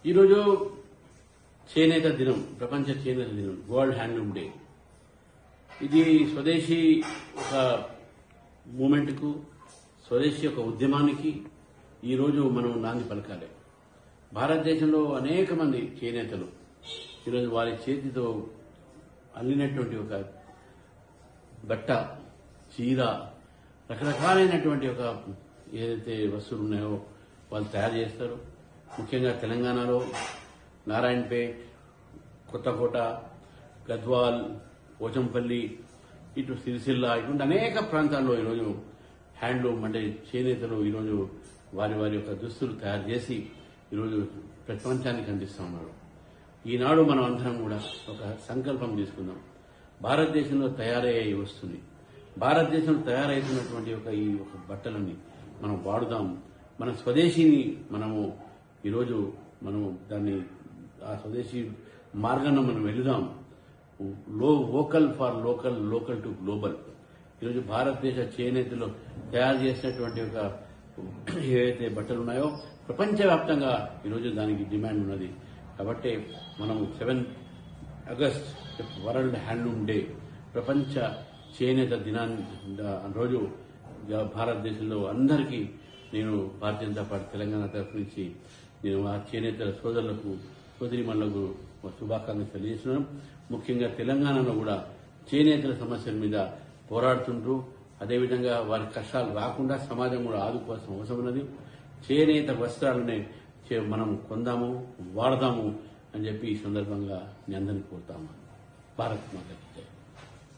ఈరోజు చేనేత దినం, ప్రపంచ చేనేత దినం, వరల్డ్ హ్యాండ్లూమ్ డే. ఇది స్వదేశీ ఒక మూమెంట్కు, స్వదేశీ ఒక ఉద్యమానికి ఈరోజు మనం నాంది పలకాలి. భారతదేశంలో అనేక మంది చేనేతలు ఈరోజు వారి చేతితో అల్లినటువంటి ఒక బట్ట, చీర, రకరకాలైనటువంటి ఒక ఏదైతే వస్తువులు ఉన్నాయో వాళ్ళు తయారు చేస్తారు. ముఖ్యంగా తెలంగాణలో నారాయణపేట్, కొత్తకోట, గద్వాల్, పోచంపల్లి, ఇటు సిరిసిల్ల, ఇటువంటి అనేక ప్రాంతాల్లో ఈరోజు హ్యాండ్లూమ్ అంటే చేనేతలు ఈరోజు వారి వారి యొక్క దుస్తులు తయారు చేసి ఈరోజు ప్రపంచానికి అందిస్తూ ఉన్నారు. ఈనాడు మనం అందరం కూడా ఒక సంకల్పం తీసుకుందాం. భారతదేశంలో తయారయ్యే వస్తుంది, భారతదేశంలో తయారవుతున్నటువంటి ఈ ఒక బట్టలని మనం వాడుదాం. మన స్వదేశీని మనము ఈరోజు దాన్ని ఆ స్వదేశీ మార్గాన్ని మనం వెళుదాం. Vocal for local, local to global. ఈరోజు భారతదేశ చేనేతలు తయారు చేసినటువంటి ఒక ఏవైతే బట్టలు ఉన్నాయో ప్రపంచవ్యాప్తంగా ఈరోజు దానికి డిమాండ్ ఉన్నది. కాబట్టి మనం 7 ఆగస్ట్ వరల్డ్ హ్యాండ్లూమ్ డే, ప్రపంచ చేనేత దినాన్ని రోజు భారతదేశంలో అందరికీ నేను భారతీయ జనతా పార్టీ తెలంగాణ తరఫు నుంచి నేను ఆ చేనేతల సోదరులకు, సోదరిమణులకు శుభాకాంక్షలు తెలియజేస్తున్నాను. ముఖ్యంగా తెలంగాణలో కూడా చేనేతల సమస్యల మీద పోరాడుతుంటూ అదేవిధంగా వారి కష్టాలు రాకుండా సమాజం కూడా ఆదుకోవాల్సిన అవసరం ఉన్నది. చేనేత వస్త్రాలనే మనం కొందాము, వాడదాము అని చెప్పి ఈ సందర్భంగా మీ అందరినీ కోరుతాము. భారత్ మాత.